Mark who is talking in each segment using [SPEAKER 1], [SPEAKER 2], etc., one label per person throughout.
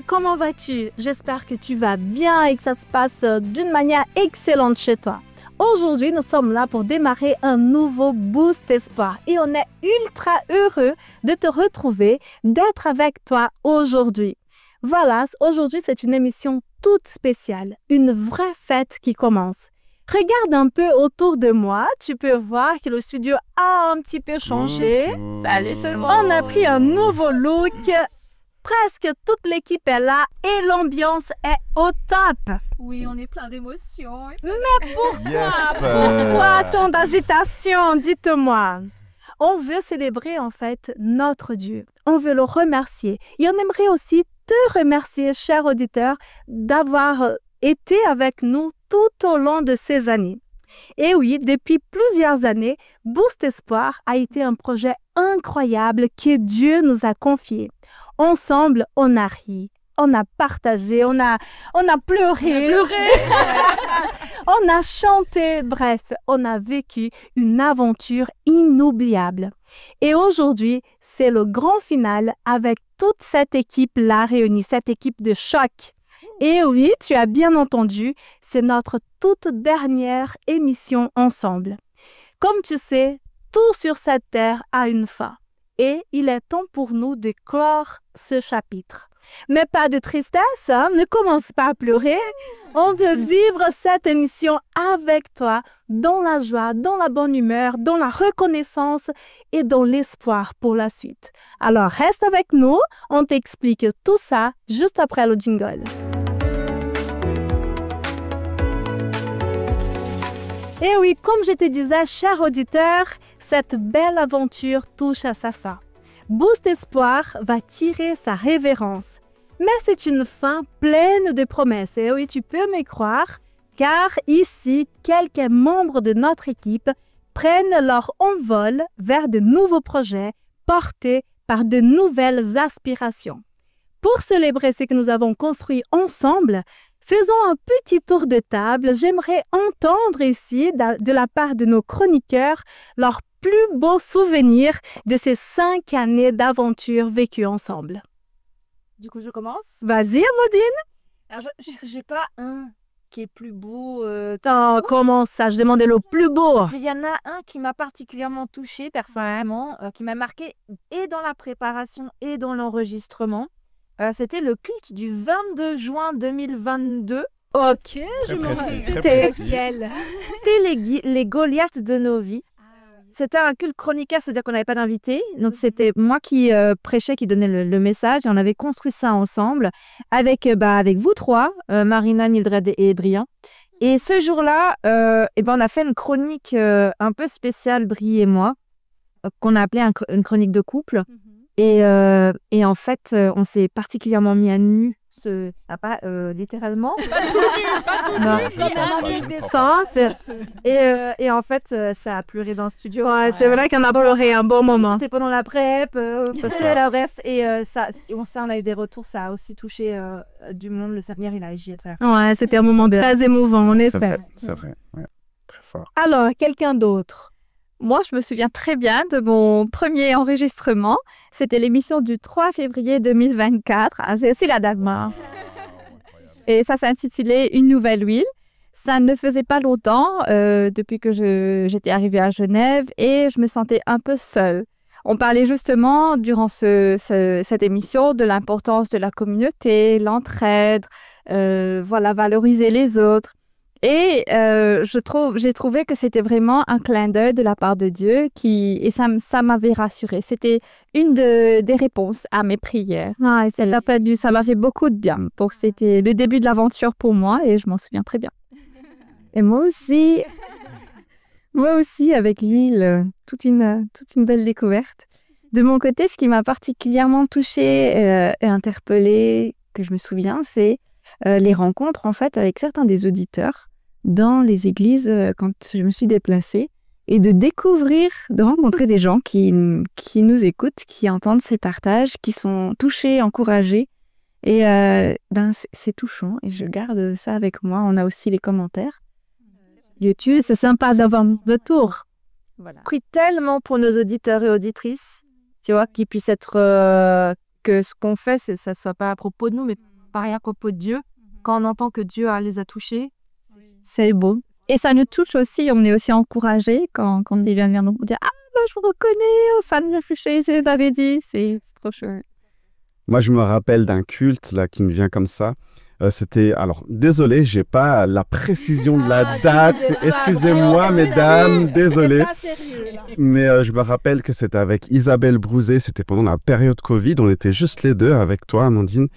[SPEAKER 1] comment vas-tu? J'espère que tu vas bien et que ça se passe d'une manière excellente chez toi. Aujourd'hui, nous sommes là pour démarrer un nouveau Boost Espoir et on est ultra heureux de te retrouver, d'être avec toi aujourd'hui. Voilà, aujourd'hui, c'est une émission toute spéciale, une vraie fête qui commence. Regarde un peu autour de moi, tu peux voir que le studio a un petit peu changé.
[SPEAKER 2] Salut tout le monde!
[SPEAKER 1] On a pris un nouveau look. Presque toute l'équipe est là et l'ambiance est au top.
[SPEAKER 2] Oui, on est plein d'émotions.
[SPEAKER 1] Mais pourquoi tant d'agitation? Dites-moi. On veut célébrer en fait notre Dieu. On veut le remercier. Et on aimerait aussi te remercier, cher auditeur, d'avoir été avec nous tout au long de ces années. Et oui, depuis plusieurs années, Boost Espoir a été un projet incroyable que Dieu nous a confié. Ensemble, on a ri, on a partagé, on a pleuré, on a chanté, bref, on a vécu une aventure inoubliable. Et aujourd'hui, c'est le grand final avec toute cette équipe-là réunie, cette équipe de choc. Et oui, tu as bien entendu, c'est notre toute dernière émission ensemble. Comme tu sais, tout sur cette terre a une fin. Et il est temps pour nous de clore ce chapitre. Mais pas de tristesse, hein? Ne commence pas à pleurer. On veut vivre cette émission avec toi, dans la joie, dans la bonne humeur, dans la reconnaissance et dans l'espoir pour la suite. Alors reste avec nous, on t'explique tout ça juste après le jingle. Et oui, comme je te disais, cher auditeur, cette belle aventure touche à sa fin. Boost Espoir va tirer sa révérence. Mais c'est une fin pleine de promesses. Et oui, tu peux me croire, car ici, quelques membres de notre équipe prennent leur envol vers de nouveaux projets portés par de nouvelles aspirations. Pour célébrer ce que nous avons construit ensemble, faisons un petit tour de table. J'aimerais entendre ici, de la part de nos chroniqueurs, leurs plus beaux souvenirs de ces 5 années d'aventure vécues ensemble.
[SPEAKER 2] Du coup, je commence.
[SPEAKER 1] Vas-y, Amandine.
[SPEAKER 2] Alors, j'ai pas un qui est plus beau.
[SPEAKER 1] Comment ça? Je demandais le plus beau.
[SPEAKER 2] Il y en a un qui m'a particulièrement touchée personnellement, qui m'a marqué et dans la préparation et dans l'enregistrement. C'était le culte du 22 juin 2022.
[SPEAKER 1] Ok, je me rappelle.
[SPEAKER 2] C'était lequel? C'était les Goliaths de nos vies. C'était un culte chroniqueur, c'est-à-dire qu'on n'avait pas d'invité. Donc, c'était moi qui prêchais, qui donnait le message. Et on avait construit ça ensemble avec vous trois, Marina, Mildred et Brian. Et ce jour-là, on a fait une chronique un peu spéciale, Brie et moi, qu'on a appelée une chronique de couple. Et en fait, on s'est particulièrement mis à nu. Pas littéralement.
[SPEAKER 1] Pas tout nu, comme un ami d'essence.
[SPEAKER 2] Et en fait, ça a pleuré dans le studio.
[SPEAKER 1] Ouais, c'est vrai qu'on a pleuré un bon moment.
[SPEAKER 2] C'était pendant la prep, bref. Et on a eu des retours, ça a aussi touché du monde. Le Seigneur, il a agi à travers.
[SPEAKER 1] Ouais, c'était un moment très émouvant, en effet.
[SPEAKER 3] C'est vrai, ouais. Très fort.
[SPEAKER 1] Alors, quelqu'un d'autre?
[SPEAKER 4] Moi, je me souviens très bien de mon premier enregistrement. C'était l'émission du 3 février 2024. Ah, c'est aussi la date. Et ça s'intitulait Une nouvelle huile. Ça ne faisait pas longtemps depuis que j'étais arrivée à Genève et je me sentais un peu seule. On parlait justement durant cette émission de l'importance de la communauté, l'entraide, valoriser les autres. Et j'ai trouvé que c'était vraiment un clin d'œil de la part de Dieu et ça m'avait rassurée. C'était une des réponses à mes prières.
[SPEAKER 1] Ah,
[SPEAKER 4] Ça m'a fait beaucoup de bien. Donc, c'était le début de l'aventure pour moi et je m'en souviens très bien.
[SPEAKER 5] Et moi aussi, avec l'huile, toute une belle découverte. De mon côté, ce qui m'a particulièrement touchée et interpellée, que je me souviens, c'est les rencontres en fait avec certains des auditeurs dans les églises quand je me suis déplacée et de rencontrer des gens qui nous écoutent, qui entendent ces partages, qui sont touchés, encouragés. Et c'est touchant et je garde ça avec moi. On a aussi les commentaires.
[SPEAKER 1] YouTube, c'est sympa d'avoir un retour.
[SPEAKER 5] Voilà.
[SPEAKER 2] Prie tellement pour nos auditeurs et auditrices, tu vois, qu'ils puissent être que ce qu'on fait, ça soit pas à propos de nous, mais pas rien qu'au pot de Dieu. Quand on entend que Dieu les a touchés, c'est beau.
[SPEAKER 4] Et ça nous touche aussi, on est aussi encouragés quand ils viennent vers nous pour dire « Ah, bah, je vous reconnais, ça nous fait Jésus t'avait dit. » C'est trop chouette.
[SPEAKER 3] Moi, je me rappelle d'un culte là qui me vient comme ça. C'était, alors, désolé, j'ai pas la précision de la date. Excusez-moi, mesdames, désolé. Mais je me rappelle que c'était avec Isabelle Brouzet. C'était pendant la période Covid. On était juste les deux avec toi, Amandine.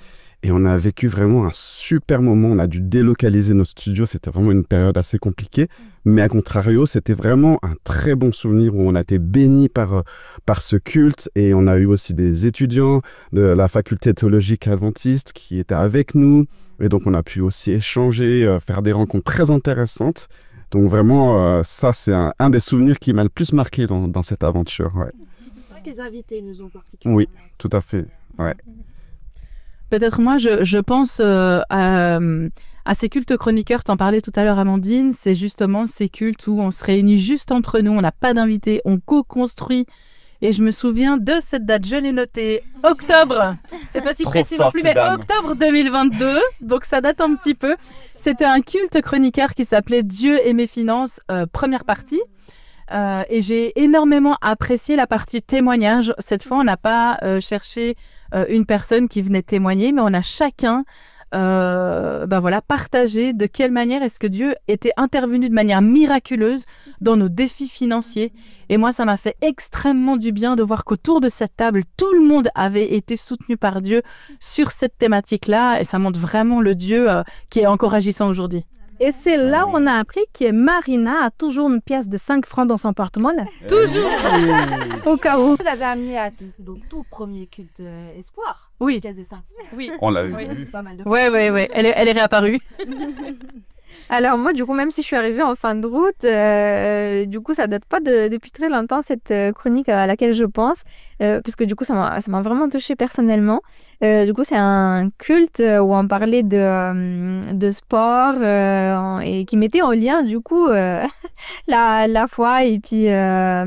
[SPEAKER 3] Et on a vécu vraiment un super moment. On a dû délocaliser nos studios. C'était vraiment une période assez compliquée. Mais à contrario, c'était vraiment un très bon souvenir où on a été bénis par ce culte. Et on a eu aussi des étudiants de la faculté théologique adventiste qui étaient avec nous. Et donc, on a pu aussi échanger, faire des rencontres très intéressantes. Donc, vraiment, ça, c'est un des souvenirs qui m'a le plus marqué dans cette aventure. Ouais.
[SPEAKER 2] C'est vrai que les invités nous ont particulièrement.
[SPEAKER 3] Oui, tout à fait. Ouais.
[SPEAKER 6] Peut-être moi, je pense à ces cultes chroniqueurs. T'en parlais tout à l'heure, Amandine. C'est justement ces cultes où on se réunit juste entre nous, on n'a pas d'invités, on co-construit. Et je me souviens de cette date, je l'ai notée, octobre. C'est pas si précis non plus, mais octobre 2022. Donc ça date un petit peu. C'était un culte chroniqueur qui s'appelait Dieu et mes finances, première partie. Et j'ai énormément apprécié la partie témoignage. Cette fois, on n'a pas cherché une personne qui venait témoigner, mais on a chacun partagé de quelle manière est-ce que Dieu était intervenu de manière miraculeuse dans nos défis financiers. Et moi, ça m'a fait extrêmement du bien de voir qu'autour de cette table, tout le monde avait été soutenu par Dieu sur cette thématique-là. Et ça montre vraiment le Dieu qui est encore agissant aujourd'hui.
[SPEAKER 1] Et c'est là où on a appris que Marina a toujours une pièce de 5 francs dans son porte-monnaie.
[SPEAKER 6] Toujours.
[SPEAKER 1] Au cas où.
[SPEAKER 2] Vous l'avez amené à ton tout premier culte espoir.
[SPEAKER 6] Oui.
[SPEAKER 2] Pièce de 5.
[SPEAKER 6] Oui.
[SPEAKER 3] On l'avait vu.
[SPEAKER 2] Pas mal de
[SPEAKER 6] Ouais. Elle est réapparue.
[SPEAKER 4] Alors moi, du coup, même si je suis arrivée en fin de route, du coup, ça date pas depuis très longtemps, cette chronique à laquelle je pense, parce que du coup, ça m'a vraiment touchée personnellement. Du coup, c'est un culte où on parlait de sport et qui mettait en lien, du coup, la foi et puis la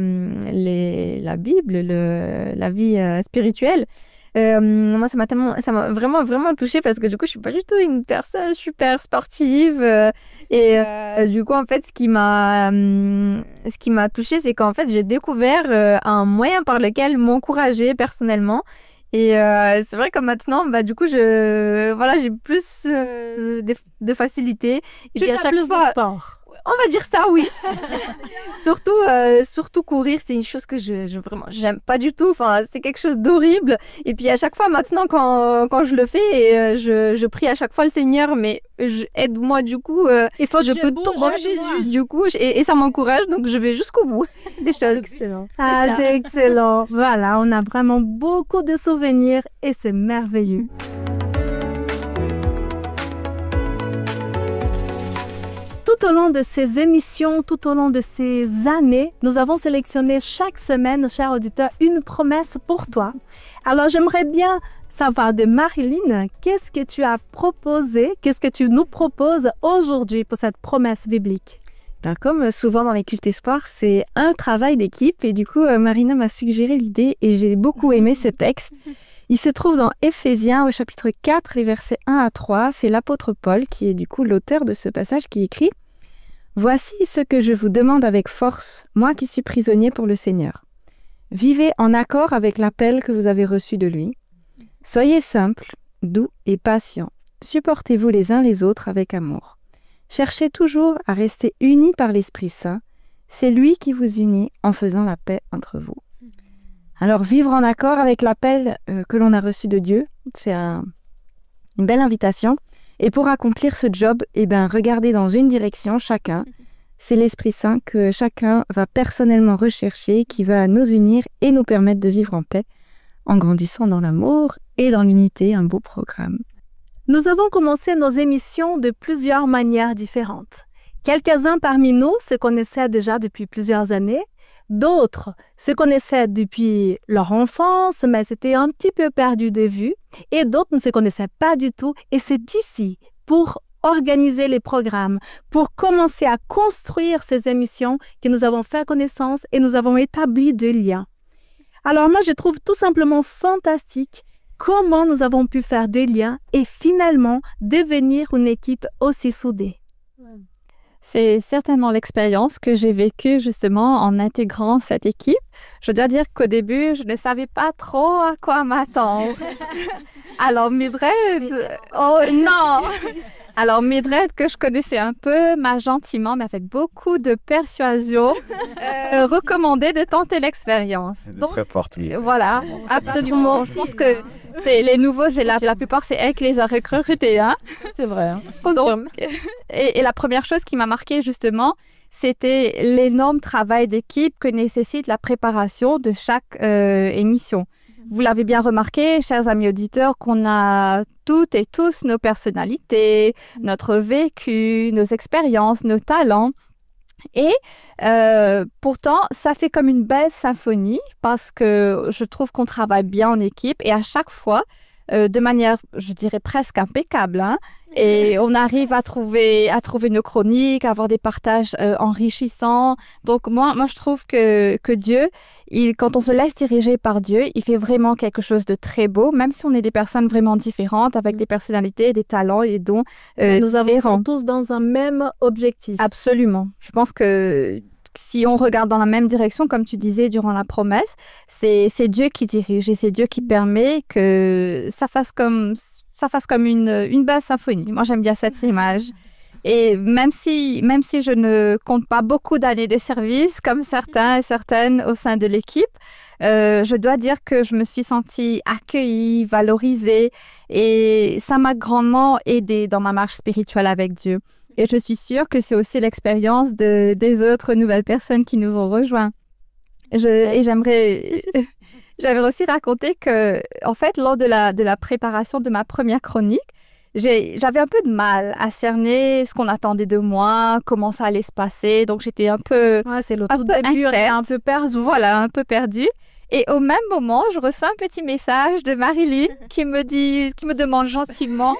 [SPEAKER 4] Bible, la vie spirituelle. Moi, ça m'a vraiment touchée parce que du coup, je suis pas du tout une personne super sportive du coup, en fait, ce qui m'a touchée, c'est qu'en fait, j'ai découvert un moyen par lequel m'encourager personnellement. Et c'est vrai que maintenant, du coup, j'ai plus de facilité. Et
[SPEAKER 1] Tu
[SPEAKER 4] puis à
[SPEAKER 1] as
[SPEAKER 4] chaque
[SPEAKER 1] plus
[SPEAKER 4] fois,
[SPEAKER 1] de sport.
[SPEAKER 4] on va dire ça, oui. Surtout courir, c'est une chose que vraiment j'aime pas du tout. Enfin, c'est quelque chose d'horrible. Et puis à chaque fois maintenant quand je le fais, je prie à chaque fois le Seigneur, mais aide-moi du coup.
[SPEAKER 1] Il faut que
[SPEAKER 4] je peux tout en Jésus du coup et ça m'encourage, donc je vais jusqu'au bout des choses.
[SPEAKER 2] Excellent.
[SPEAKER 1] Ah, c'est excellent. Voilà, on a vraiment beaucoup de souvenirs et c'est merveilleux. Tout au long de ces émissions, tout au long de ces années, nous avons sélectionné chaque semaine, chers auditeurs, une promesse pour toi. Alors, j'aimerais bien savoir de Marilyn, qu'est-ce que tu as proposé, qu'est-ce que tu nous proposes aujourd'hui pour cette promesse biblique?
[SPEAKER 5] Comme souvent dans les cultes espoirs, c'est un travail d'équipe et du coup, Marina m'a suggéré l'idée et j'ai beaucoup aimé ce texte. Il se trouve dans Éphésiens au chapitre 4, les versets 1 à 3. C'est l'apôtre Paul qui est du coup l'auteur de ce passage qui écrit « Voici ce que je vous demande avec force, moi qui suis prisonnier pour le Seigneur. Vivez en accord avec l'appel que vous avez reçu de lui. Soyez simples, doux et patients. Supportez-vous les uns les autres avec amour. Cherchez toujours à rester unis par l'Esprit Saint. C'est lui qui vous unit en faisant la paix entre vous. » Alors, vivre en accord avec l'appel que l'on a reçu de Dieu, c'est une belle invitation. Et pour accomplir ce job, regardez dans une direction chacun. C'est l'Esprit Saint que chacun va personnellement rechercher, qui va nous unir et nous permettre de vivre en paix, en grandissant dans l'amour et dans l'unité, un beau programme.
[SPEAKER 1] Nous avons commencé nos émissions de plusieurs manières différentes. Quelques-uns parmi nous se connaissaient déjà depuis plusieurs années. D'autres se connaissaient depuis leur enfance, mais c'était un petit peu perdu de vue. Et d'autres ne se connaissaient pas du tout. Et c'est d'ici, pour organiser les programmes, pour commencer à construire ces émissions, que nous avons fait connaissance et nous avons établi des liens. Alors moi, je trouve tout simplement fantastique comment nous avons pu faire des liens et finalement devenir une équipe aussi soudée?
[SPEAKER 4] C'est certainement l'expérience que j'ai vécue justement en intégrant cette équipe. Je dois dire qu'au début, je ne savais pas trop à quoi m'attendre. Alors Mildred, oh non! Alors Mildred, que je connaissais un peu, m'a gentiment, mais avec beaucoup de persuasion, recommandé de tenter l'expérience.
[SPEAKER 3] Donc, très forte, oui.
[SPEAKER 4] Voilà, absolument. Je pense que les nouveaux, la plupart, c'est elle qui les a recrutés. Hein.
[SPEAKER 2] C'est vrai. Hein.
[SPEAKER 4] Donc, et la première chose qui m'a marquée, justement, c'était l'énorme travail d'équipe que nécessite la préparation de chaque émission. Vous l'avez bien remarqué, chers amis auditeurs, qu'on a toutes et tous nos personnalités, notre vécu, nos expériences, nos talents. Et pourtant, ça fait comme une belle symphonie parce que je trouve qu'on travaille bien en équipe et à chaque fois, de manière, je dirais presque impeccable. Hein, et on arrive à trouver nos chroniques, à avoir des partages enrichissants. Donc moi, je trouve que Dieu, quand on se laisse diriger par Dieu, il fait vraiment quelque chose de très beau, même si on est des personnes vraiment différentes, avec des personnalités, des talents et des dons
[SPEAKER 1] Nous avançons tous dans un même objectif.
[SPEAKER 4] Absolument. Je pense que si on regarde dans la même direction, comme tu disais durant la promesse, c'est Dieu qui dirige et c'est Dieu qui permet que ça fasse comme une belle symphonie. Moi, j'aime bien cette image. Et même si je ne compte pas beaucoup d'années de service, comme certains et certaines au sein de l'équipe, je dois dire que je me suis sentie accueillie, valorisée et ça m'a grandement aidée dans ma marche spirituelle avec Dieu. Et je suis sûre que c'est aussi l'expérience des autres nouvelles personnes qui nous ont rejoints. Et j'aimerais aussi raconter que, en fait, lors de la préparation de ma première chronique, j'avais un peu de mal à cerner ce qu'on attendait de moi, comment ça allait se passer. Donc, j'étais un peu
[SPEAKER 1] c'est le tout début, un peu perdue.
[SPEAKER 4] Voilà, un peu perdue. Et au même moment, je reçois un petit message de Marilyn qui me demande gentiment,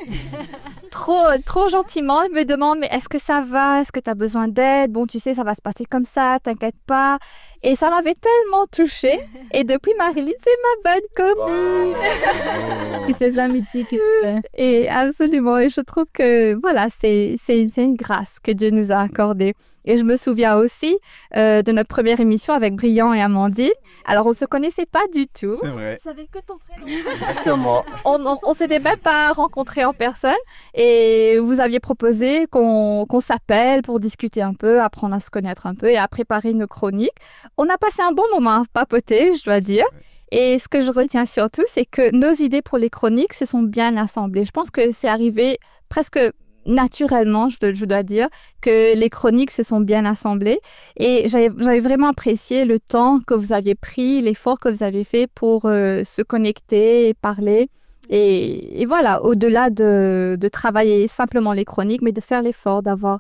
[SPEAKER 4] trop gentiment, elle me demande « Mais est-ce que ça va? Est-ce que tu as besoin d'aide? Bon, tu sais, ça va se passer comme ça, t'inquiète pas. » Et ça m'avait tellement touchée. Et depuis, Marilyn, c'est ma bonne copine.
[SPEAKER 2] Et ces amitiés qui se fait.
[SPEAKER 4] Et absolument. Et je trouve que, voilà, c'est une grâce que Dieu nous a accordée. Et je me souviens aussi de notre première émission avec Brillant et Amandine. Alors, on ne se connaissait pas du tout.
[SPEAKER 3] C'est vrai.
[SPEAKER 1] Je savais que ton prénom.
[SPEAKER 3] Exactement.
[SPEAKER 4] On ne s'était même pas rencontrés en personne. Et vous aviez proposé qu'on s'appelle pour discuter un peu, apprendre à se connaître un peu et à préparer nos chroniques. On a passé un bon moment à papoter, je dois dire. Et ce que je retiens surtout, c'est que nos idées pour les chroniques se sont bien assemblées. Je pense que c'est arrivé presque naturellement, je dois dire, que les chroniques se sont bien assemblées. Et j'avais vraiment apprécié le temps que vous aviez pris, l'effort que vous avez fait pour se connecter et parler. Et voilà, au-delà de travailler simplement les chroniques, mais de faire l'effort d'avoir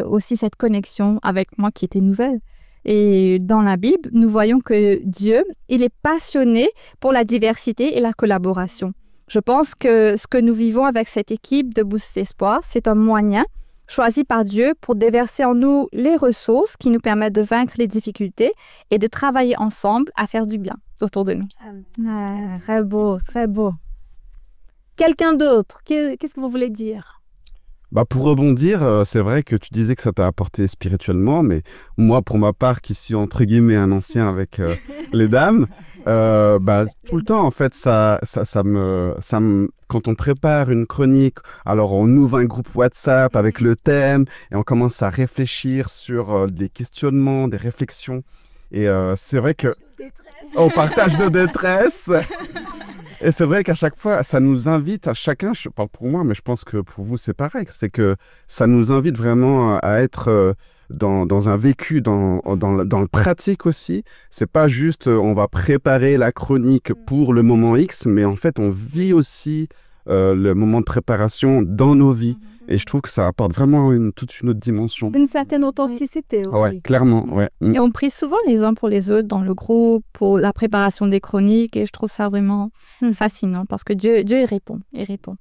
[SPEAKER 4] aussi cette connexion avec moi qui était nouvelle. Et dans la Bible, nous voyons que Dieu, il est passionné pour la diversité et la collaboration. Je pense que ce que nous vivons avec cette équipe de Boost Espoir, c'est un moyen choisi par Dieu pour déverser en nous les ressources qui nous permettent de vaincre les difficultés et de travailler ensemble à faire du bien autour de nous.
[SPEAKER 1] Très beau, très beau. Quelqu'un d'autre, qu'est-ce que vous voulez dire?
[SPEAKER 3] Pour rebondir, c'est vrai que tu disais que ça t'a apporté spirituellement, mais moi, pour ma part, qui suis entre guillemets un ancien avec les dames, tout le temps, en fait, quand on prépare une chronique, alors on ouvre un groupe WhatsApp avec le thème et on commence à réfléchir sur des questionnements, des réflexions. Et c'est vrai que on partage nos détresses. Et c'est vrai qu'à chaque fois, ça nous invite à chacun, je parle pour moi, mais je pense que pour vous, c'est pareil, c'est que ça nous invite vraiment à être dans un vécu, dans le pratique aussi. C'est pas juste, on va préparer la chronique pour le moment X, mais en fait, on vit aussi le moment de préparation dans nos vies. Et je trouve que ça apporte vraiment toute une autre dimension.
[SPEAKER 1] Une certaine authenticité aussi.
[SPEAKER 3] Ouais, clairement, ouais.
[SPEAKER 4] Et on prie souvent les uns pour les autres dans le groupe, pour la préparation des chroniques. Et je trouve ça vraiment fascinant parce que Dieu il répond.
[SPEAKER 6] Moi,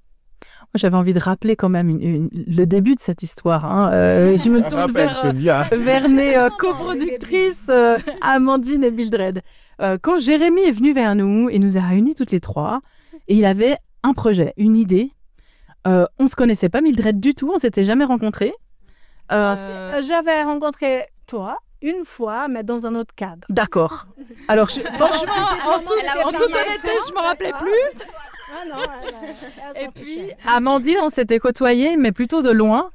[SPEAKER 6] j'avais envie de rappeler quand même le début de cette histoire. Hein. Je me tourne vers mes coproductrices Amandine et Mildred. Quand Jérémy est venu vers nous et nous a réunis toutes les trois, Et il avait un projet, une idée. On se connaissait pas, Mildred, du tout. On s'était jamais rencontrés.
[SPEAKER 1] J'avais rencontré toi une fois, mais dans un autre cadre.
[SPEAKER 6] D'accord. Alors, franchement, en toute honnêteté, je m'en rappelais plus.
[SPEAKER 1] Ah non,
[SPEAKER 6] Et puis, Amandine, on s'était côtoyés, mais plutôt de loin.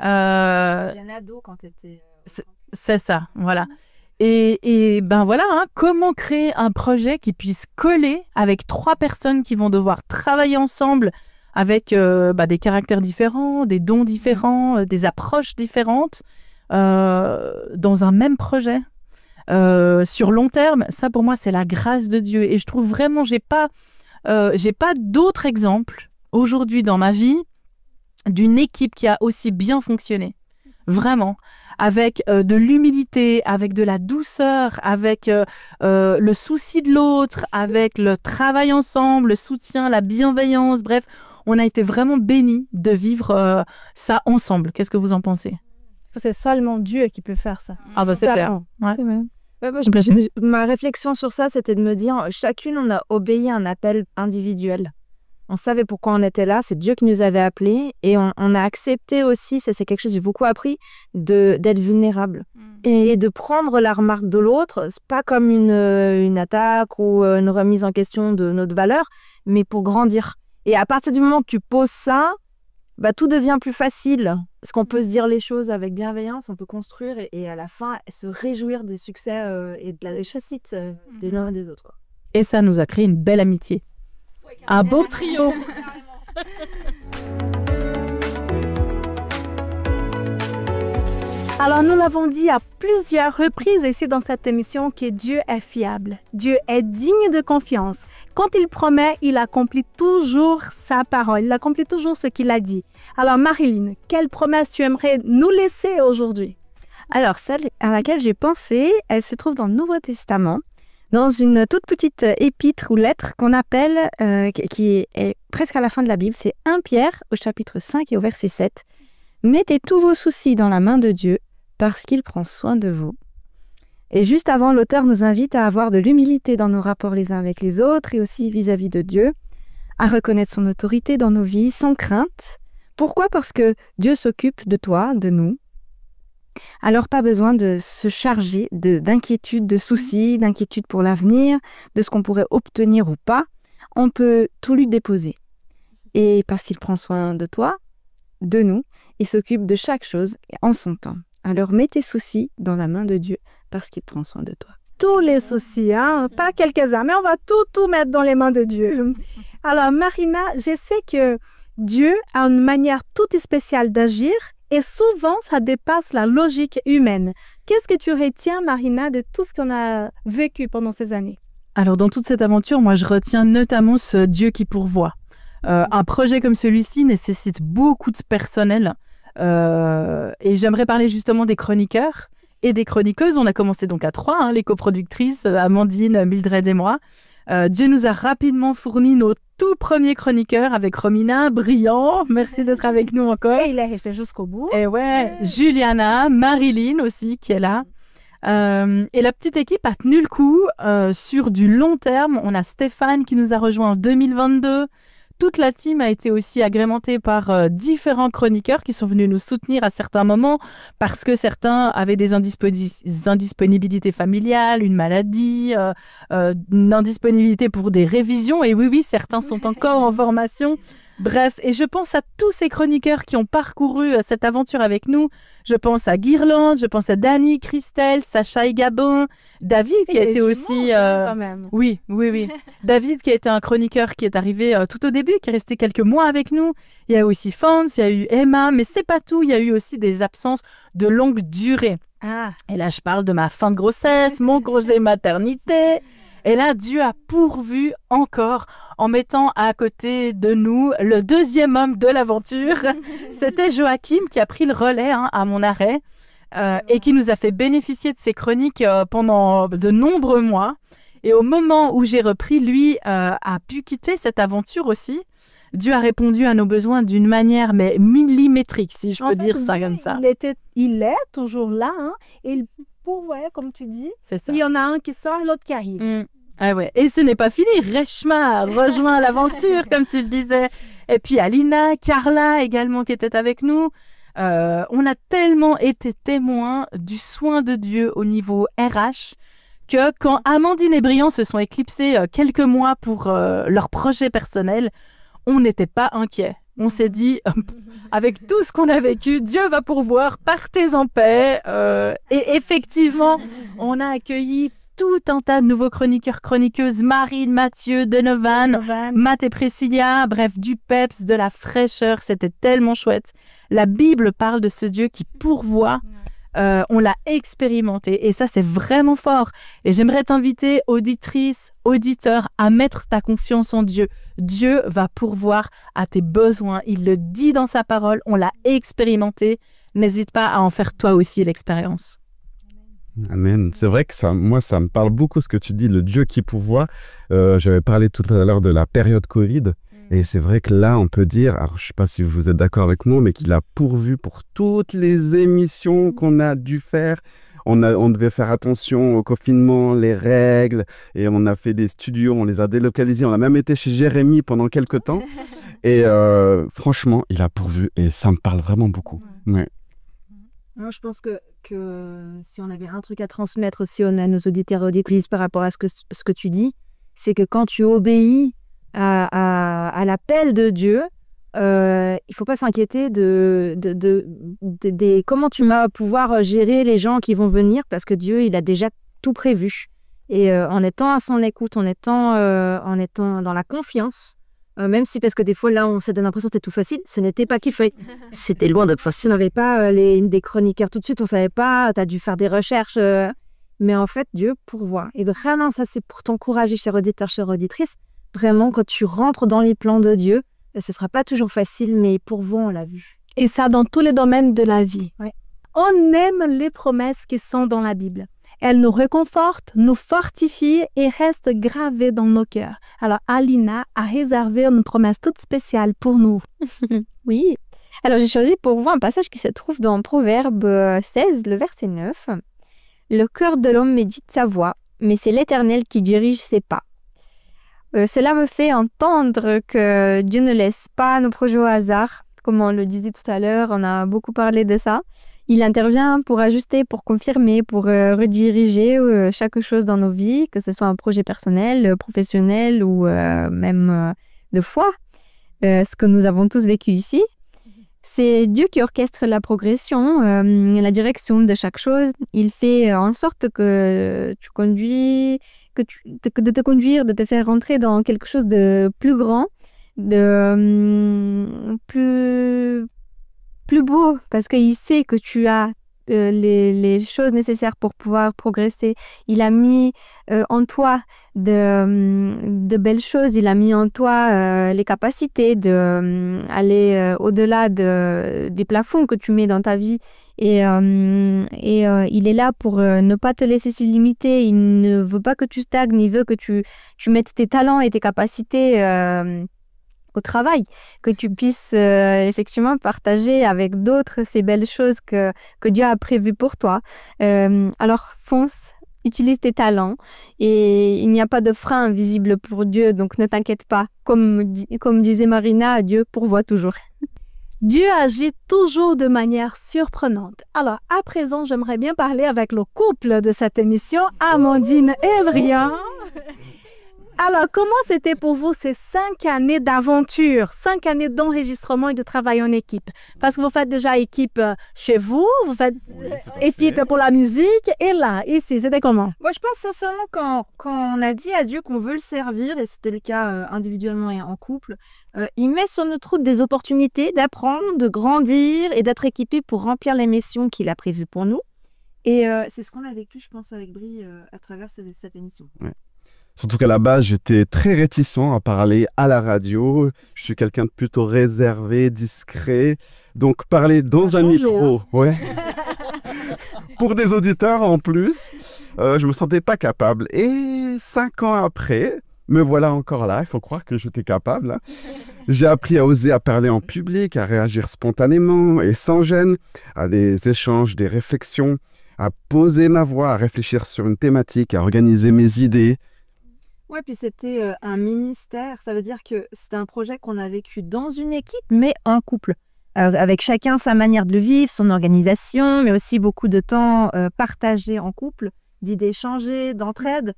[SPEAKER 2] J'ai un ado quand t'étais...
[SPEAKER 6] C'est ça, voilà. Et ben voilà, hein, comment créer un projet qui puisse coller avec 3 personnes qui vont devoir travailler ensemble avec des caractères différents, des dons différents, des approches différentes dans un même projet. Sur long terme, ça pour moi c'est la grâce de Dieu. Et je trouve vraiment, j'ai pas d'autres exemples aujourd'hui dans ma vie d'une équipe qui a aussi bien fonctionné. Vraiment. Avec de l'humilité, avec de la douceur, avec le souci de l'autre, avec le travail ensemble, le soutien, la bienveillance. Bref, on a été vraiment bénis de vivre ça ensemble. Qu'est-ce que vous en pensez?
[SPEAKER 1] C'est seulement Dieu qui peut faire ça.
[SPEAKER 6] Ah bah c'est clair. Ouais.
[SPEAKER 2] Ouais, moi, ma réflexion sur ça, c'était de me dire, chacune, on a obéi à un appel individuel. On savait pourquoi on était là, c'est Dieu qui nous avait appelés et on a accepté aussi, ça c'est quelque chose que j'ai beaucoup appris, d'être vulnérable et de prendre la remarque de l'autre, pas comme une attaque ou une remise en question de notre valeur, mais pour grandir. Et à partir du moment où tu poses ça, tout devient plus facile. Parce qu'on peut se dire les choses avec bienveillance, on peut construire et à la fin se réjouir des succès et de la réussite des l'un et des autres.
[SPEAKER 6] Et ça nous a créé une belle amitié. Un beau trio.
[SPEAKER 1] Alors, nous l'avons dit à plusieurs reprises ici dans cette émission que Dieu est fiable. Dieu est digne de confiance. Quand il promet, il accomplit toujours sa parole. Il accomplit toujours ce qu'il a dit. Alors, Marilyn, quelle promesse tu aimerais nous laisser aujourd'hui?
[SPEAKER 5] Alors, celle à laquelle j'ai pensé, elle se trouve dans le Nouveau Testament, dans une toute petite épître ou lettre qu'on appelle, qui est presque à la fin de la Bible, c'est 1 Pierre au chapitre 5 et au verset 7. « Mettez tous vos soucis dans la main de Dieu, parce qu'il prend soin de vous. » Et juste avant, l'auteur nous invite à avoir de l'humilité dans nos rapports les uns avec les autres et aussi vis-à-vis de Dieu, à reconnaître son autorité dans nos vies sans crainte. Pourquoi? Parce que Dieu s'occupe de toi, de nous. Alors, pas besoin de se charger d'inquiétudes, de soucis, d'inquiétudes pour l'avenir, de ce qu'on pourrait obtenir ou pas. On peut tout lui déposer. Et parce qu'il prend soin de toi, de nous, il s'occupe de chaque chose en son temps. Alors, mets tes soucis dans la main de Dieu parce qu'il prend soin de toi.
[SPEAKER 1] Tous les soucis, hein? Pas quelques-uns, mais on va tout mettre dans les mains de Dieu. Alors, Marina, je sais que Dieu a une manière toute spéciale d'agir. Et souvent, ça dépasse la logique humaine. Qu'est-ce que tu retiens, Marina, de tout ce qu'on a vécu pendant ces années?
[SPEAKER 6] Alors, dans toute cette aventure, moi, je retiens notamment ce Dieu qui pourvoit. Un projet comme celui-ci nécessite beaucoup de personnel. Et j'aimerais parler justement des chroniqueurs et des chroniqueuses. On a commencé donc à 3, hein, les coproductrices, Amandine, Mildred et moi. Dieu nous a rapidement fourni nos tout premiers chroniqueurs avec Romina, brillant. Merci d'être avec nous encore.
[SPEAKER 1] Et il est resté jusqu'au bout.
[SPEAKER 6] Et ouais, Juliana, Marilyn aussi qui est là. Et la petite équipe a tenu le coup sur du long terme. On a Stéphane qui nous a rejoint en 2022. Toute la team a été aussi agrémentée par différents chroniqueurs qui sont venus nous soutenir à certains moments parce que certains avaient des indisponibilités familiales, une maladie, une indisponibilité pour des révisions. Et oui, certains sont encore en formation. Bref, et je pense à tous ces chroniqueurs qui ont parcouru cette aventure avec nous. Je pense à Guirlande, je pense à Dani, Christelle, Sacha et Gabin, David qui a été aussi...
[SPEAKER 1] quand même.
[SPEAKER 6] Oui. David qui a été un chroniqueur qui est arrivé tout au début, qui est resté quelques mois avec nous. Il y a aussi Fans, il y a eu Emma, mais c'est pas tout. Il y a eu aussi des absences de longue durée. Et là, je parle de ma fin de grossesse, mon congé maternité... Et là, Dieu a pourvu encore en mettant à côté de nous le deuxième homme de l'aventure. C'était Joachim qui a pris le relais à mon arrêt et qui nous a fait bénéficier de ses chroniques pendant de nombreux mois. Et au moment où j'ai repris, lui a pu quitter cette aventure aussi. Dieu a répondu à nos besoins d'une manière mais millimétrique, si je peux dire ça comme ça.
[SPEAKER 1] Il est toujours là, et il pourvoit, comme tu dis.
[SPEAKER 6] C'est ça.
[SPEAKER 1] Il y en a un qui sort et l'autre qui arrive.
[SPEAKER 6] Ah ouais, et ce n'est pas fini. Reshma rejoint l'aventure, comme tu le disais. Et puis Alina, Carla également qui était avec nous. On a tellement été témoins du soin de Dieu au niveau RH que quand Amandine et Brian se sont éclipsés quelques mois pour leur projet personnel, on n'était pas inquiets. On s'est dit, avec tout ce qu'on a vécu, Dieu va pourvoir, partez en paix. Et effectivement, on a accueilli tout un tas de nouveaux chroniqueurs, chroniqueuses, Marine, Mathieu, Donovan, Matt et Priscilla, bref, du peps, de la fraîcheur, c'était tellement chouette. La Bible parle de ce Dieu qui pourvoit, on l'a expérimenté et ça c'est vraiment fort. Et j'aimerais t'inviter, auditrice, auditeur, à mettre ta confiance en Dieu. Dieu va pourvoir à tes besoins, il le dit dans sa parole, on l'a expérimenté, n'hésite pas à en faire toi aussi l'expérience.
[SPEAKER 3] Amen. C'est vrai que moi, ça me parle beaucoup ce que tu dis, le Dieu qui pourvoit. J'avais parlé tout à l'heure de la période Covid. Et c'est vrai que là, on peut dire, alors je ne sais pas si vous êtes d'accord avec moi, mais qu'il a pourvu pour toutes les émissions qu'on a dû faire. On devait faire attention au confinement, les règles, et on a fait des studios, on les a délocalisés. On a même été chez Jérémy pendant quelques temps. Et franchement, il a pourvu et ça me parle vraiment beaucoup. Ouais.
[SPEAKER 2] Moi, je pense que si on avait un truc à transmettre aussi à nos auditeurs et auditrices par rapport à ce que tu dis, c'est que quand tu obéis à l'appel de Dieu, il ne faut pas s'inquiéter de comment tu vas pouvoir gérer les gens qui vont venir, parce que Dieu, il a déjà tout prévu. Et en étant à son écoute, en étant dans la confiance, même si, parce que des fois, là, on s'est donné l'impression que c'était tout facile, ce n'était pas kiffé. C'était loin d'être facile. On n'avait pas des chroniqueurs tout de suite, on ne savait pas, tu as dû faire des recherches. Mais en fait, Dieu pourvoit. Et vraiment, ça, c'est pour t'encourager, cher auditeur, chère auditrice. Vraiment, quand tu rentres dans les plans de Dieu, ce ne sera pas toujours facile, mais il pourvoit, on l'a vu.
[SPEAKER 1] Et ça dans tous les domaines de la vie.
[SPEAKER 2] Ouais.
[SPEAKER 1] On aime les promesses qui sont dans la Bible. Elles nous réconfortent, nous fortifient et restent gravées dans nos cœurs. Alors, Alina a réservé une promesse toute spéciale pour nous.
[SPEAKER 4] Oui. Alors, j'ai choisi pour vous un passage qui se trouve dans Proverbe 16, le verset 9. « Le cœur de l'homme médite sa voie, mais c'est l'Éternel qui dirige ses pas. » Cela me fait entendre que Dieu ne laisse pas nos projets au hasard. Comme on le disait tout à l'heure, on a beaucoup parlé de ça. Il intervient pour ajuster, pour confirmer, pour rediriger chaque chose dans nos vies, que ce soit un projet personnel, professionnel ou même de foi, ce que nous avons tous vécu ici. C'est Dieu qui orchestre la progression, la direction de chaque chose. Il fait en sorte que tu conduis, de te conduire, de te faire rentrer dans quelque chose de plus grand, de plus beau, parce qu'il sait que tu as les choses nécessaires pour pouvoir progresser. Il a mis en toi de belles choses, il a mis en toi les capacités d'aller au-delà des plafonds que tu mets dans ta vie. Et il est là pour ne pas te laisser s'y limiter. Il ne veut pas que tu stagnes, il veut que tu mettes tes talents et tes capacités au travail, que tu puisses effectivement partager avec d'autres ces belles choses que Dieu a prévues pour toi. Alors fonce, utilise tes talents et il n'y a pas de frein visible pour Dieu, donc ne t'inquiète pas. Comme disait Marina, Dieu pourvoit toujours.
[SPEAKER 1] Dieu agit toujours de manière surprenante. Alors, à présent, j'aimerais bien parler avec le couple de cette émission, Amandine et Brian. Alors, comment c'était pour vous ces 5 années d'aventure, 5 années d'enregistrement et de travail en équipe? Parce que vous faites déjà équipe chez vous, vous faites équipe pour la musique, et là, ici, c'était comment?
[SPEAKER 2] Moi, je pense sincèrement quand on a dit à Dieu qu'on veut le servir, et c'était le cas individuellement et en couple, il met sur notre route des opportunités d'apprendre, de grandir et d'être équipé pour remplir les missions qu'il a prévues pour nous. Et c'est ce qu'on a vécu, je pense, avec Brie à travers cette émission.
[SPEAKER 3] Ouais. Surtout qu'à la base, j'étais très réticent à parler à la radio. Je suis quelqu'un de plutôt réservé, discret. Donc, parler dans un micro, ouais. Pour des auditeurs en plus, je me sentais pas capable. Et 5 ans après, me voilà encore là. Il faut croire que j'étais capable. Hein. J'ai appris à oser à parler en public, à réagir spontanément et sans gêne, à des échanges, des réflexions, à poser ma voix, à réfléchir sur une thématique, à organiser mes idées.
[SPEAKER 2] Ouais, puis c'était un ministère. Ça veut dire que c'était un projet qu'on a vécu dans une équipe, mais en couple. Avec chacun sa manière de le vivre, son organisation, mais aussi beaucoup de temps partagé en couple, d'idées échangées, d'entraide,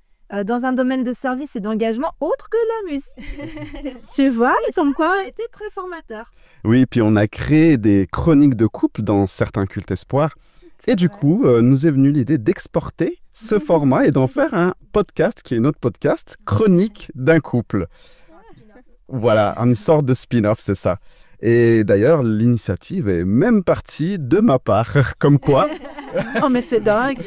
[SPEAKER 2] dans un domaine de service et d'engagement autre que la musique.
[SPEAKER 1] Tu vois, comme quoi.
[SPEAKER 2] Ça a été très formateur.
[SPEAKER 3] Oui, puis on a créé des chroniques de couple dans certains cultes espoirs. Et du coup, nous est venue l'idée d'exporter ce format et d'en faire un podcast qui est notre podcast, Chronique d'un couple. Voilà, une sorte de spin-off, c'est ça. Et d'ailleurs, l'initiative est même partie de ma part, comme quoi.
[SPEAKER 2] Oh, mais c'est dingue.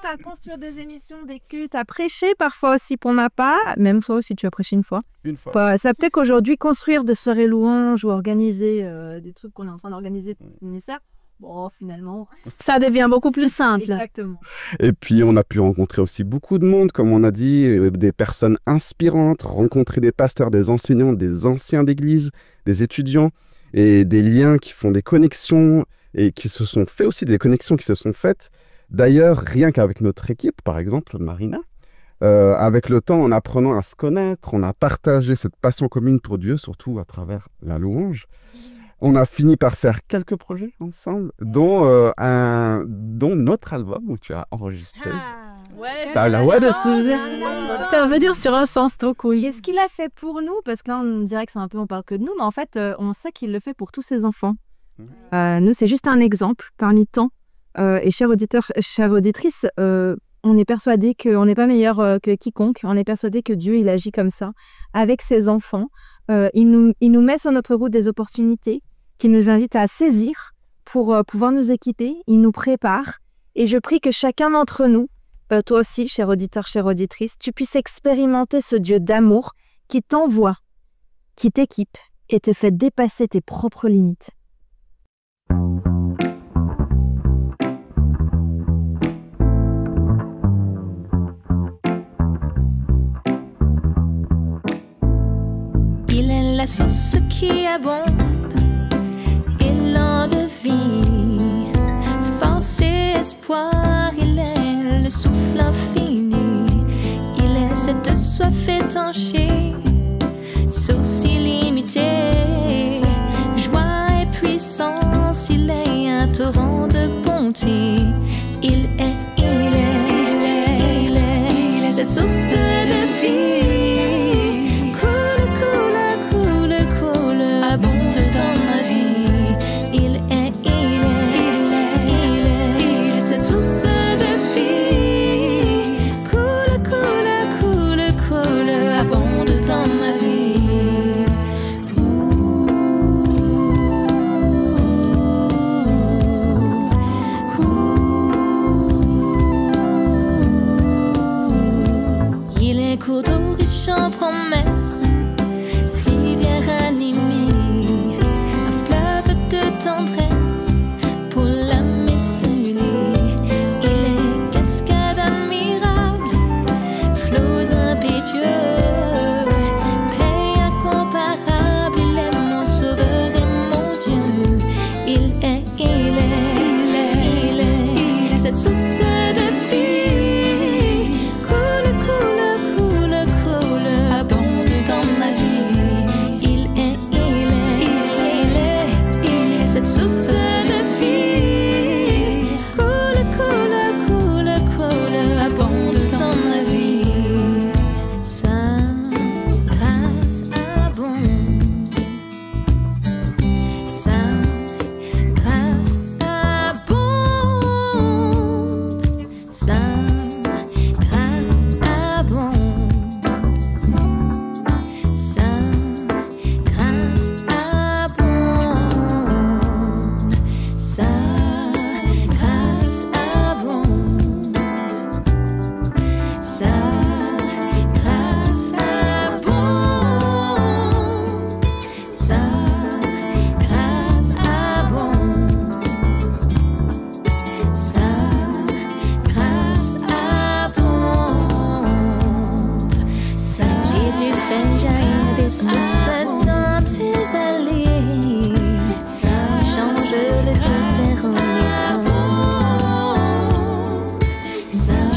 [SPEAKER 2] À construire des émissions, des cultes, à prêcher parfois aussi pour ma part, même toi aussi tu as prêché une fois.
[SPEAKER 3] Une fois.
[SPEAKER 2] Ça peut-être qu'aujourd'hui, construire des soirées louanges ou organiser des trucs qu'on est en train d'organiser pour le ministère, bon, finalement,
[SPEAKER 1] Ça devient beaucoup plus simple.
[SPEAKER 2] exactement.
[SPEAKER 3] Et puis, on a pu rencontrer aussi beaucoup de monde, comme on a dit, des personnes inspirantes, rencontrer des pasteurs, des enseignants, des anciens d'église, des étudiants, et des liens qui font des connexions, et qui se sont fait aussi, des connexions qui se sont faites. D'ailleurs, rien qu'avec notre équipe, par exemple, Marina, avec le temps, en apprenant à se connaître, on a partagé cette passion commune pour Dieu, surtout à travers la louange. On a fini par faire quelques projets ensemble, dont notre album où tu as enregistré. Ça a la voix de Suzy.
[SPEAKER 1] Ça veut dire sur un sens trop cool.
[SPEAKER 2] Et ce qu'il a fait pour nous, parce que là on dirait que c'est un peu, on parle que de nous, mais en fait on sait qu'il le fait pour tous ses enfants. Nous c'est juste un exemple parmi tant. Et chers auditeurs, chères auditrices, on est persuadé qu'on n'est pas meilleur que quiconque. On est persuadé que Dieu il agit comme ça avec ses enfants. Il nous met sur notre route des opportunités qu'il nous invite à saisir pour pouvoir nous équiper. Il nous prépare. Et je prie que chacun d'entre nous, toi aussi, cher auditeur, chère auditrice, tu puisses expérimenter ce Dieu d'amour qui t'envoie, qui t'équipe et te fait dépasser tes propres limites.
[SPEAKER 7] Il est la source qui abonde et l'eau de vie, force et espoir, il est le souffle infini, il est cette soif étanchée, source illimitée, joie et puissance, il est un torrent de bonté, il est cette source de vie.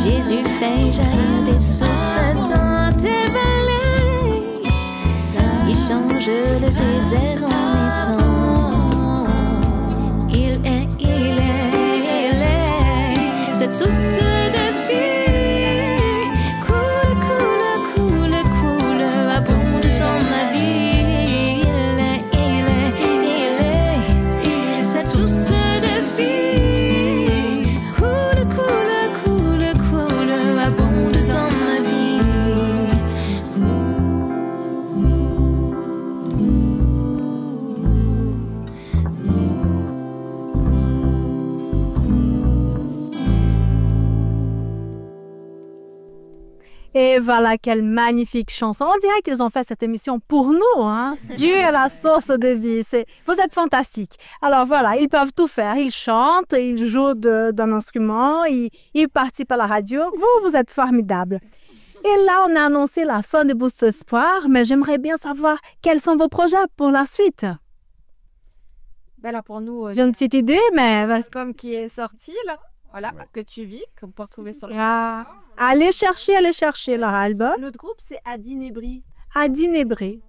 [SPEAKER 7] Jésus fait jaillir des sources dans tes veines. source de vie. Coule, coule, coule, coule, abonde dans ma vie. Il est cette source de vie. Coule, coule, coule, coule, abonde dans ma vie.
[SPEAKER 1] Et voilà, quelle magnifique chanson. On dirait qu'ils ont fait cette émission pour nous. Hein? Dieu est la source de vie. Vous êtes fantastiques. Alors voilà, ils peuvent tout faire. Ils chantent, ils jouent d'un instrument, ils participent à la radio. Vous êtes formidables. Et là, on a annoncé la fin de Boost Espoir, mais j'aimerais bien savoir quels sont vos projets pour la suite.
[SPEAKER 2] Ben là, pour nous,
[SPEAKER 1] J'ai une petite idée, mais
[SPEAKER 2] comme qui est sorti, là. Voilà, que tu vis, qu'on peut retrouver sur le...
[SPEAKER 1] allez chercher leur album.
[SPEAKER 2] Notre groupe, c'est Adinébri.
[SPEAKER 1] À Dinébré.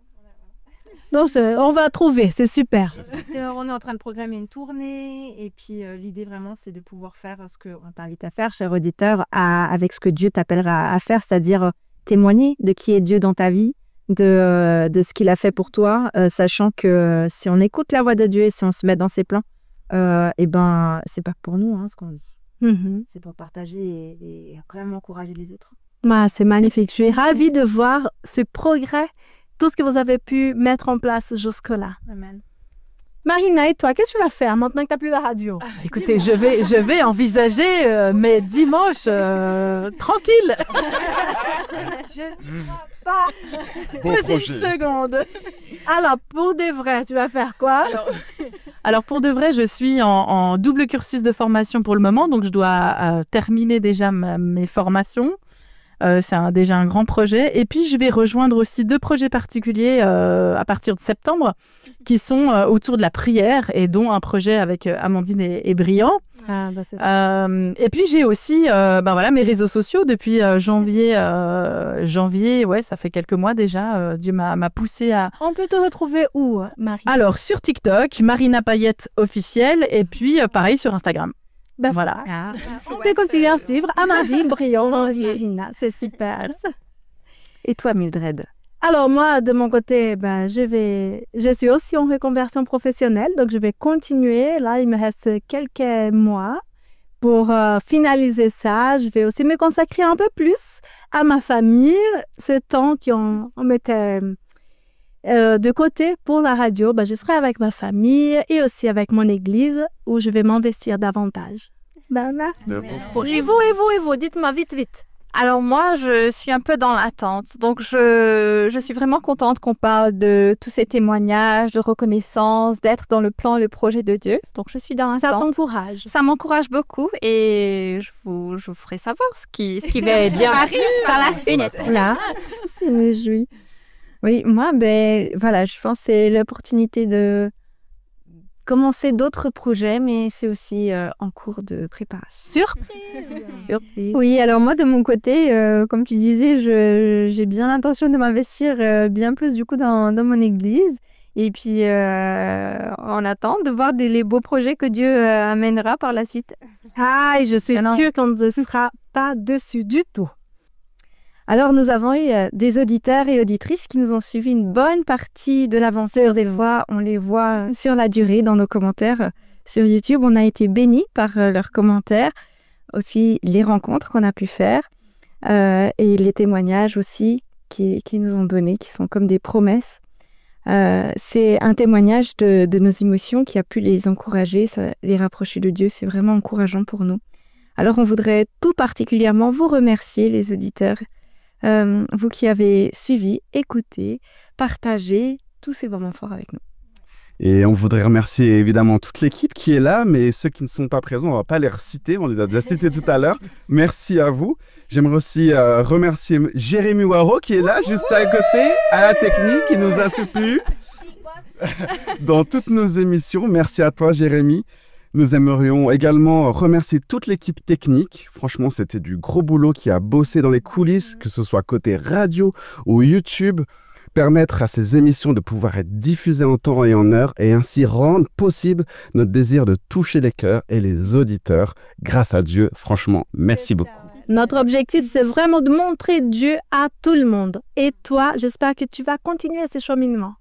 [SPEAKER 1] Donc, on va trouver, c'est super.
[SPEAKER 2] On est en train de programmer une tournée et puis l'idée vraiment c'est de pouvoir faire ce qu'on t'invite à faire, cher auditeur, avec ce que Dieu t'appellera à faire, c'est-à-dire témoigner de qui est Dieu dans ta vie, de ce qu'il a fait pour toi, sachant que si on écoute la voix de Dieu et si on se met dans ses plans, et ben c'est pas pour nous ce qu'on dit. C'est pour partager et vraiment encourager les autres.
[SPEAKER 1] C'est magnifique. Je suis ravie de voir ce progrès, tout ce que vous avez pu mettre en place jusque-là.
[SPEAKER 2] Amen.
[SPEAKER 1] Marina, et toi, qu'est-ce que tu vas faire maintenant que tu n'as plus la radio?
[SPEAKER 6] Écoutez, je vais envisager mes dimanches tranquilles.
[SPEAKER 1] Je ne crois pas.
[SPEAKER 3] Beau
[SPEAKER 1] Une
[SPEAKER 3] projet.
[SPEAKER 1] seconde. Alors, pour de vrai, tu vas faire quoi?
[SPEAKER 6] Alors pour de vrai, je suis en double cursus de formation pour le moment, donc je dois terminer déjà mes formations. C'est déjà un grand projet. Et puis je vais rejoindre aussi 2 projets particuliers à partir de septembre qui sont autour de la prière et dont un projet avec Amandine et Briand.
[SPEAKER 1] C'est ça.
[SPEAKER 6] Et puis j'ai aussi mes réseaux sociaux depuis janvier, ouais, ça fait quelques mois déjà. Dieu m'a poussé à...
[SPEAKER 1] On peut te retrouver où, Marina?
[SPEAKER 6] Alors sur TikTok, Marina Payette officielle, et puis pareil sur Instagram. Voilà.
[SPEAKER 1] On peut continuer à suivre Amandine, Briand, Marina. C'est super.
[SPEAKER 5] Et toi, Mildred?
[SPEAKER 1] Alors moi, de mon côté, je suis aussi en reconversion professionnelle, donc je vais continuer. Là, il me reste quelques mois pour finaliser ça. Je vais aussi me consacrer un peu plus à ma famille, ce temps qu'on mettait de côté pour la radio. Je serai avec ma famille et aussi avec mon église où je vais m'investir davantage. Et vous, dites-moi vite.
[SPEAKER 4] Alors moi, je suis un peu dans l'attente. Donc je suis vraiment contente qu'on parle de tous ces témoignages, de reconnaissance, d'être dans le plan, le projet de Dieu. Donc je suis dans l'attente.
[SPEAKER 1] Ça t'encourage.
[SPEAKER 4] Ça m'encourage beaucoup et je vous ferai savoir ce qui va bien arriver par la suite.
[SPEAKER 5] Là, ça me réjouit. Oui, moi, je pense que c'est l'opportunité de commencer d'autres projets, mais c'est aussi en cours de préparation. Surprise.
[SPEAKER 4] Oui, alors moi, de mon côté, comme tu disais, j'ai bien l'intention de m'investir bien plus du coup dans mon église. Et puis, on attend de voir les beaux projets que Dieu amènera par la suite.
[SPEAKER 1] Et je suis sûre qu'on ne sera pas dessus du tout.
[SPEAKER 5] Alors, nous avons eu des auditeurs et auditrices qui nous ont suivi une bonne partie de l'aventure des voix. On les voit sur la durée dans nos commentaires sur YouTube. On a été bénis par leurs commentaires, aussi les rencontres qu'on a pu faire et les témoignages aussi qui nous ont donnés, qui sont comme des promesses. C'est un témoignage de nos émotions qui a pu les encourager, les rapprocher de Dieu. C'est vraiment encourageant pour nous. Alors, on voudrait tout particulièrement vous remercier, les auditeurs, vous qui avez suivi, écouté, partagé tous ces moments forts avec nous.
[SPEAKER 3] Et on voudrait remercier évidemment toute l'équipe qui est là, mais ceux qui ne sont pas présents, on ne va pas les reciter, on les a déjà cités tout à l'heure. Merci à vous. J'aimerais aussi remercier Jérémy Waro qui est là, juste à côté, à la technique, qui nous a soutenus dans toutes nos émissions. Merci à toi, Jérémy. Nous aimerions également remercier toute l'équipe technique. Franchement, c'était du gros boulot qui a bossé dans les coulisses, que ce soit côté radio ou YouTube. permettre à ces émissions de pouvoir être diffusées en temps et en heure et ainsi rendre possible notre désir de toucher les cœurs et les auditeurs. Grâce à Dieu, franchement, merci beaucoup.
[SPEAKER 1] Notre objectif, c'est vraiment de montrer Dieu à tout le monde. Et toi, j'espère que tu vas continuer ce cheminement.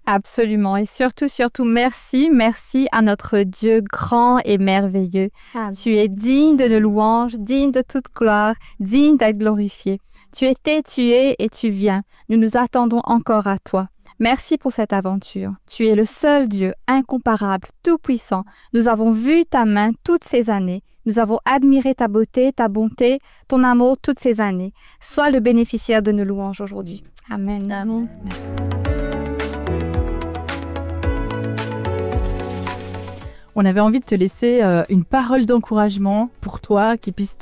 [SPEAKER 4] Absolument. Et surtout, merci à notre Dieu grand et merveilleux.
[SPEAKER 1] Amen.
[SPEAKER 4] Tu es digne de nos louanges, digne de toute gloire, digne d'être glorifié. Tu étais, tu es et tu viens. Nous nous attendons encore à toi. Merci pour cette aventure. Tu es le seul Dieu, incomparable, tout-puissant. Nous avons vu ta main toutes ces années. Nous avons admiré ta beauté, ta bonté, ton amour toutes ces années. Sois le bénéficiaire de nos louanges aujourd'hui. Amen. Amen.
[SPEAKER 6] On avait envie de te laisser une parole d'encouragement pour toi qui puisse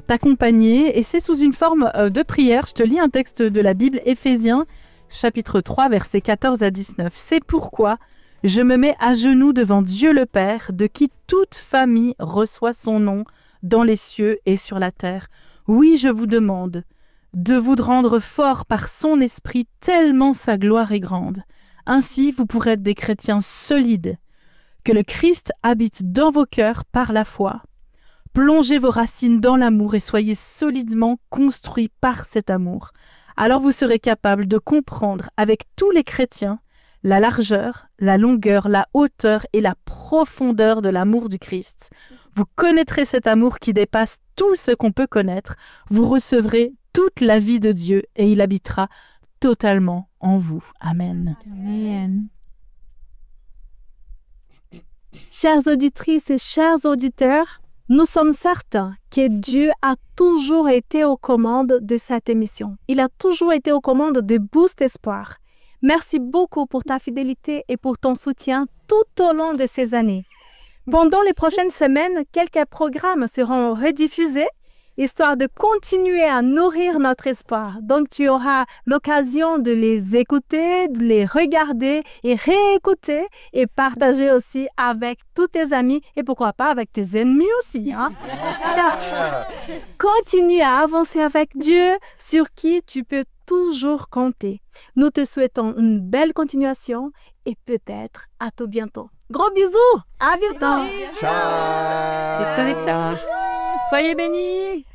[SPEAKER 6] t'accompagner. Et c'est sous une forme de prière. Je te lis un texte de la Bible, Éphésiens, chapitre 3, versets 14 à 19. « C'est pourquoi je me mets à genoux devant Dieu le Père, de qui toute famille reçoit son nom dans les cieux et sur la terre. Oui, je vous demande de vous rendre fort par son esprit, tellement sa gloire est grande. Ainsi, vous pourrez être des chrétiens solides. Que le Christ habite dans vos cœurs par la foi. Plongez vos racines dans l'amour et soyez solidement construits par cet amour. Alors vous serez capable de comprendre avec tous les chrétiens la largeur, la longueur, la hauteur et la profondeur de l'amour du Christ. Vous connaîtrez cet amour qui dépasse tout ce qu'on peut connaître. Vous recevrez toute la vie de Dieu et il habitera totalement en vous. Amen.
[SPEAKER 4] Amen.
[SPEAKER 1] Chères auditrices et chers auditeurs, nous sommes certains que Dieu a toujours été aux commandes de cette émission. Il a toujours été aux commandes de Boost Espoir. Merci beaucoup pour ta fidélité et pour ton soutien tout au long de ces années. Pendant les prochaines semaines, quelques programmes seront rediffusés, histoire de continuer à nourrir notre espoir. Donc, tu auras l'occasion de les écouter, de les regarder et réécouter et partager aussi avec tous tes amis et pourquoi pas avec tes ennemis aussi. Hein? Alors, continue à avancer avec Dieu sur qui tu peux toujours compter. Nous te souhaitons une belle continuation et peut-être à tout bientôt. Gros bisous! À bientôt!
[SPEAKER 3] Ciao!
[SPEAKER 2] Ciao. Soyez bénis.